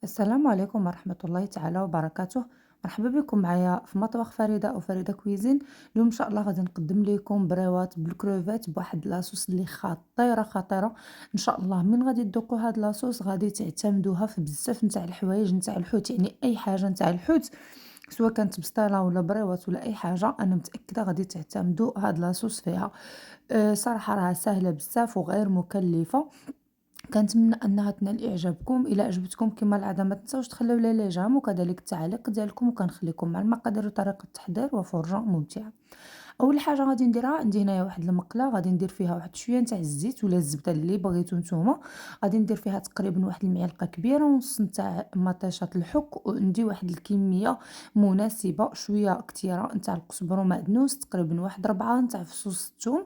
السلام عليكم ورحمة الله تعالى وبركاته. مرحبا بكم معايا في مطبخ فريدة أو فريدة كويزين. اليوم إن شاء الله غادي نقدم لكم بريوات بالكروفات بواحد لاصوص اللي خطيرة خطيرة. إن شاء الله من غادي تذوقوا هاد لاصوص غادي تعتمدوها في بزاف نتاع الحوايج نتاع الحوت، يعني أي حاجة نتاع الحوت سواء كانت بسطيلة ولا بريوات ولا أي حاجة، أنا متأكدة غادي تعتمدوا هاد لاصوص فيها. صراحة راها سهلة بزاف وغير مكلفة. كنتمنى أنها تنال إعجابكم. إلا عجبتكم كما العادة ما تنساوش تخليو لي جيم وكذلك التعليق ديالكم، وكنخليكم مع المقادير وطريقة التحضير وفرجة ممتعة. أول حاجة غادي نديرها، عندي هنايا واحد المقلة غادي ندير فيها واحد شوية نتاع الزيت ولا الزبدة اللي بغيتو نتوما. غادي ندير فيها تقريبا واحد المعلقة كبيرة ونص نتاع مطيشة الحك، وعندي واحد الكمية مناسبة شوية كتيرة نتاع القزبر ومعدنوس، تقريبا واحد 4 نتاع فصوص الثوم.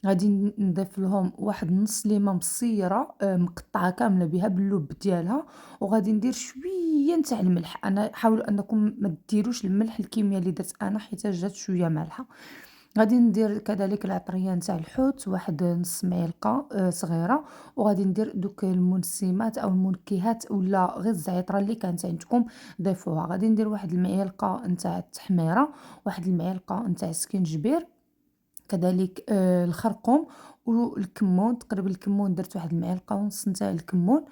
غادي نضيف لهم واحد نص ليمة مصيرة مقطعة كاملة بها باللب ديالها. وغادي ندير شوية نتاع الملح، أنا حاولوا أنكم ما ديروش الملح الكمية اللي درت أنا حيت جات شوية مالحة. غادي ندير كذلك العطرية نتاع الحوت واحد نص معلقة صغيرة. وغادي ندير دوك المنسمات أو المنكهات ولا غير الزعترة اللي كانت عندكم ضيفوها. غادي ندير واحد المعلقة نتاع التحميرة، واحد المعلقة نتاع السكينجبير، كذلك الخرقوم والكمون. تقريبا الكمون درت واحد المعلقة ونص نتاع الكمون.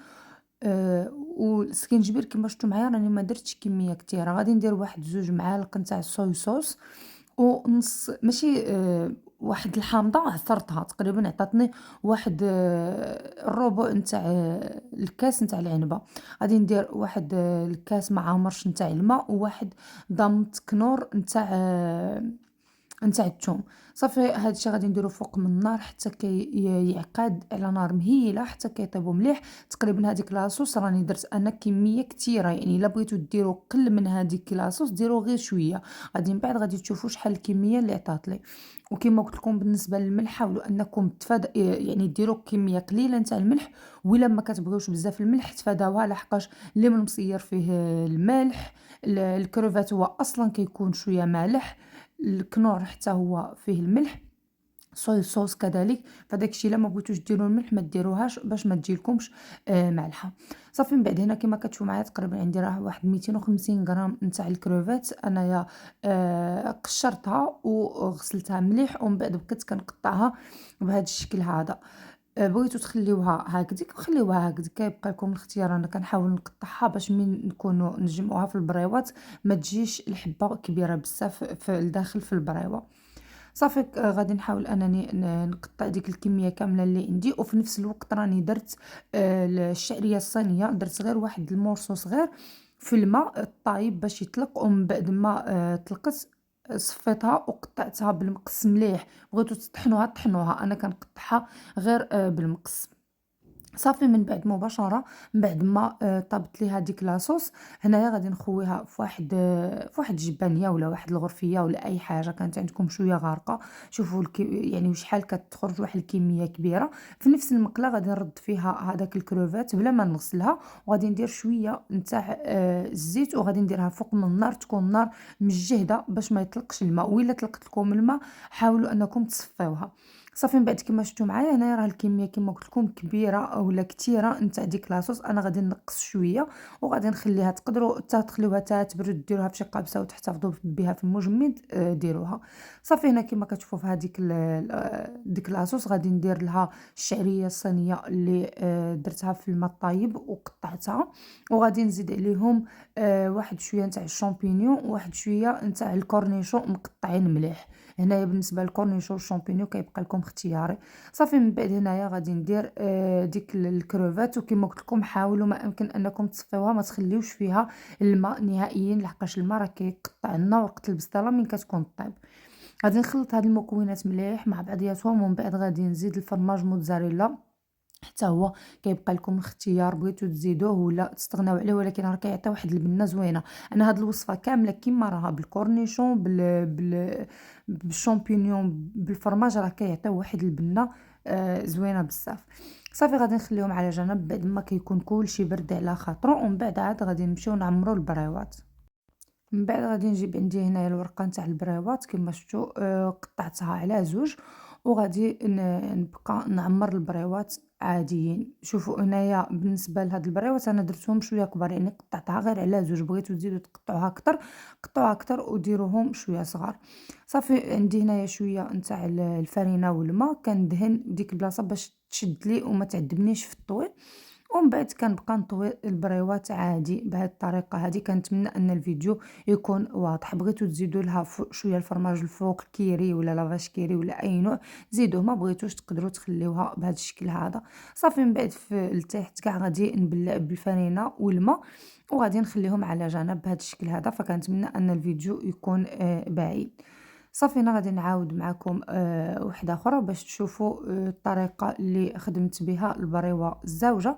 والسكينجبير كما شفتوا معايا راني ما درتش كمية كتيرة. غادي ندير واحد 2 معالق نتاع الصويا صوص، ونص ماشي واحد الحامضة عصرتها تقريبا عطاتني واحد الربع نتاع الكاس نتاع العنبة. غادي ندير واحد الكاس مع مرش نتاع الماء، وواحد ضمط كنور نتاع الثوم. صافي هادشي غادي نديرو فوق من النار حتى يعقد على نار مهيلة حتى كيطيبو مليح. تقريبا هاديك لاصوص راني درت انا كمية كتيرة، يعني الا بغيتو ديرو قل من هاديك لاصوص ديرو غير شوية. غادي من بعد غادي تشوفوا شحال الكمية اللي عطاتلي. وكما قلت لكم بالنسبة للملح حاولوا انكم يعني ديروا كمية قليلة نتاع الملح، ولا ما كتبغيوش بزاف الملح تفاداوها لحقاش اللي من مصير فيه الملح. الكروفات هو اصلا كيكون شوية مالح، الكنور حتى هو فيه الملح، صويا صوص كذلك. فداك الشيء الا ما بغيتوش ديروا الملح ما ديروهاش باش ما تجيلكمش مالحه. صافي من بعد هنا كما كتشوفوا معايا تقريبا عندي راه واحد 250 غرام نتاع الكروفات انايا قشرتها وغسلتها مليح، ومن بعد بقيت كنقطعها بهذا الشكل هذا. بغيتو تخليوها هكذيك خليوها هكذيك، كيبقى لكم الاختيار. انا كنحاول نقطعها باش من نكونوا نجمعوها في البريوات ما تجيش الحبه كبيره بزاف في الداخل في البريوه. صافي غادي نحاول أنني نقطّع ديك الكمية كاملة اللي عندي، وفي نفس الوقت راني درت الشعرية الصينية، درت غير واحد المورصو صغير في الما طايب باش يطلق، ومن بعد ما طلقت صفيتها وقطعتها بالمقص مليح. بغيتو تطحنوها طحنوها، أنا كنقطعها غير بالمقص. صافي من بعد مباشرة من بعد ما طابت لي هذيك لاصوص، هنايا غادي نخويها في واحد الجبانية ولا واحد الغرفية ولا أي حاجة كانت عندكم شوية غارقة. شوفوا يعني وشحال كتخرج واحد الكمية كبيرة. في نفس المقلة غادي نرد فيها هذاك الكروفات بلا ما نغسلها، وغادي ندير شوية نتاع الزيت وغادي نديرها فوق من النار، تكون النار مجهدة باش ما يطلقش الماء، وإلا طلقت لكم الماء حاولوا أنكم تصفيوها. صافي من بعد كما شفتوا معايا هنايا راه الكميه كما قلت لكم كبيره اولا كثيره نتاع ديك لاصوص. انا غادي نقص شويه وغادي نخليها تقدروا حتى تخليوها حتى تبرد ديروها في شي قابسه وتحتفظوا بها في المجمد ديروها. صافي هنا كما كتشوفوا في هذيك ديك لاصوص غادي ندير لها الشعريه الصينيه اللي درتها في الماء الطايب وقطعتها. وغادي نزيد عليهم واحد شويه نتاع الشامبينيون وواحد شويه نتاع الكورنيشو مقطعين مليح. هنايا بالنسبه للكورنيشو والشامبينيون كيبقى لكم اختياري. صافي من بعد هنايا غادي ندير ديك الكروفات، وكما قلت لكم حاولوا ما امكن انكم تصفيوها ما تخليوش فيها الماء نهائيا لحقاش الماء راه كيقطع لنا ورقه البسطاله من كتكون طيب. غادي نخلط هاد المكونات مليح مع بعضياتهم، ومن بعد غادي نزيد الفرماج موتزاريلا حتى هو كيبقى لكم الاختيار، بغيتو تزيدوه ولا تستغناو عليه، ولكن راه كيعطي واحد البنه زوينه. انا هاد الوصفه كامله كيما راها بالكورنيشون بالشامبينيون بالفرماج راه كيعطيو واحد البنه زوينه بزاف. صافي غادي نخليهم على جنب بعد ما كيكون كلشي برد على خاطرو، ومن بعد عاد غادي نمشيو نعمرو البريوات. من بعد غادي نجيب عندي هنايا الورقة نتاع البريوات كما شفتوا قطعتها على زوج، وغادي نبقى نعمر البريوات عاديين. شوفوا هنايا بالنسبة لهاد البريوات أنا درتهم شوية كبار، يعني قطعتها غير على زوج، بغيتو تزيدو تقطعوها كتر قطعوها كتر وديروهم شوية صغار. صافي عندي هنايا شوية نتاع الفرينة والما كندهن ديك البلاصة باش تشد لي وما تعذبنيش في الطوي. ومن بعد كنبقى نطوي البريوات عادي بهاد الطريقة هادي. كنتمنى أن الفيديو يكون واضح. بغيتو تزيدو لها شوية الفرماج الفوق كيري ولا لافاش كيري ولا أي نوع زيدوه، ما بغيتوش تقدروا تخليوها بهذا الشكل هذا. صافي من بعد في التحت كاع غادي نبلع بالفرينه والماء وغادي نخليهم على جنب بهذا الشكل هذا. فكنتمنى ان الفيديو يكون بعيد. صافي انا غادي نعاود معكم وحده اخرى باش تشوفوا الطريقه اللي خدمت بها البريوه الزوجه.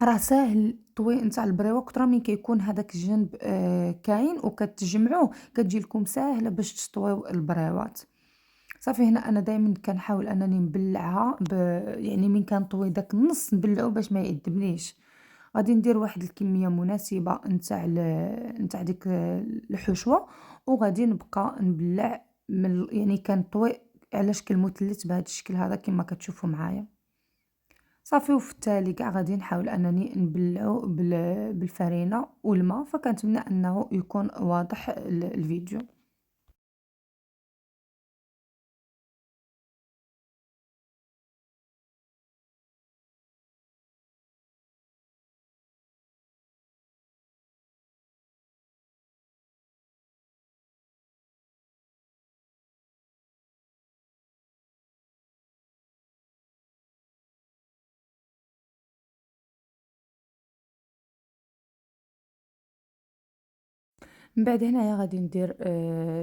راه ساهل الطوي نتاع البريوه كتر من كيكون هذاك الجنب كاين وكتجمعوه كتجي لكم ساهله باش تطويو البريوات. صافي هنا أنا دايمًا كنحاول أنني نبلّعها يعني من كنطوي داك النص نبلّعو باش ما يعذبنيش. غادي ندير واحد الكمية مناسبة نتاع ديك الحشوة، وغادي نبقى نبلّع يعني كنطوي على شكل مثلث بهذا الشكل هذا كما كتشوفوا معايا. صافي وفي التالي كاع غادي نحاول أنني نبلّعو بالفرينة والما، فكنتمنى أنه يكون واضح الفيديو. من بعد هنايا غادي ندير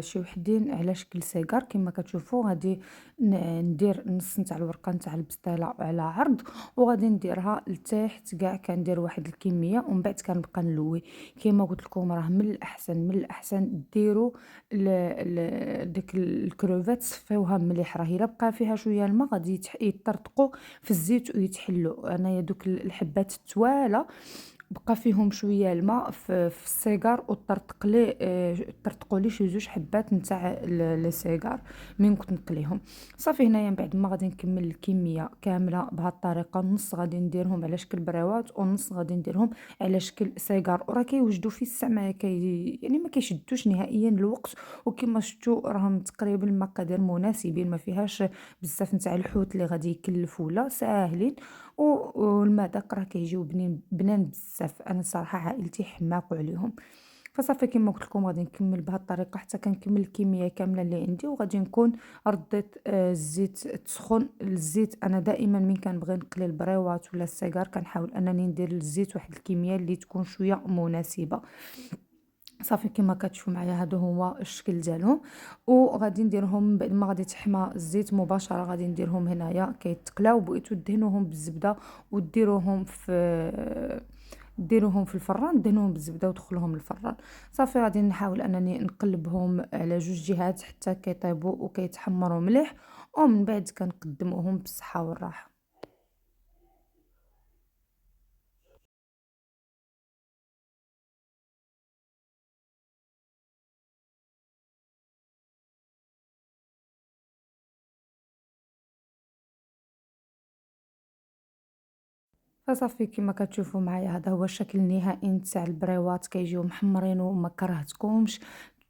شي وحدين على شكل سيجار كما كتشوفوا. غادي ندير نص نتاع الورقة نتاع البسطيلة على عرض، وغادي نديرها لتحت كاع كندير واحد الكمية ومن بعد كنبقى نلوي. كما قلت لكم راه من الأحسن ديروا ديك الكروفات صفيوها مليح، راه الا بقى فيها شوية الماء غادي يطرطقوا في الزيت ويتحلوا. انايا دوك الحبات التوالة بقى فيهم شوية الماء في السيجار وطرطق لي طرطقوا لي شي زوج حبات نتاع السيجار من كنت نقليهم. صافي هنايا من بعد ما غادي نكمل الكمية كاملة بهذه الطريقة، نص غادي نديرهم على شكل بريوات ونص غادي نديرهم على شكل سيجار، وراه كيوجدوا في السمع يعني ما كيشدوش نهائيا الوقت. وكما شفتوا راهم تقريبا المقادير مناسبين، ما فيهاش بزاف نتاع الحوت اللي غادي يكلفوا، لا ساهلين. والمذاق راه كيجيو بنان بزاف. انا الصراحه عائلتي حماقوا عليهم. فصافي كما قلت لكم غادي نكمل بهذه الطريقه حتى كنكمل الكميه كامله اللي عندي، وغادي نكون رديت الزيت تسخن. الزيت انا دائما من كنبغي نقلي البريوات ولا السيجار كنحاول انني ندير الزيت واحد الكميه اللي تكون شويه مناسبه. صافي كما كتشوفوا معايا هادو هو الشكل ديالهم. وغادي نديرهم بعد ما غادي تحمى الزيت مباشره غادي نديرهم هنايا كيتقلاو. بغيتو دهنوهم بالزبده وديروهم في الفران، دهنوهم بالزبده ودخلوهم الفران. صافي غادي نحاول انني نقلبهم على جوج جهات حتى كيطيبوا وكيتحمروا مليح، ومن بعد كنقدموهم بالصحه والراحه. فصافي كما كتشوفوا معايا هذا هو الشكل النهائي نتاع البريوات. كيجيو محمرين وما كرهتكمش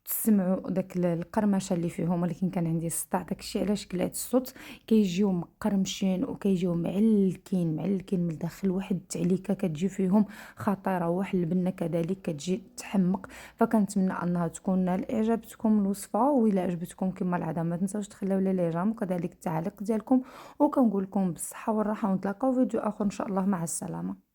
تسمعوا داك القرمشه اللي فيهم، ولكن كان عندي الصداع داكشي علاش قلعت الصوت. كيجيو مقرمشين وكيجيو معلكين من الداخل، واحد التعليكه كتجي فيهم خطيره، واحد البنه كذلك كتجي تحمق. فكنتمنى انها تكون نال اعجابتكم الوصفه، والا عجبتكم كما العاده ما تنساوش تخليو لي لي جيم وكذلك التعليق ديالكم. وكنقول لكم بالصحه والراحه، ونتلاقاو فيديو اخر ان شاء الله. مع السلامه.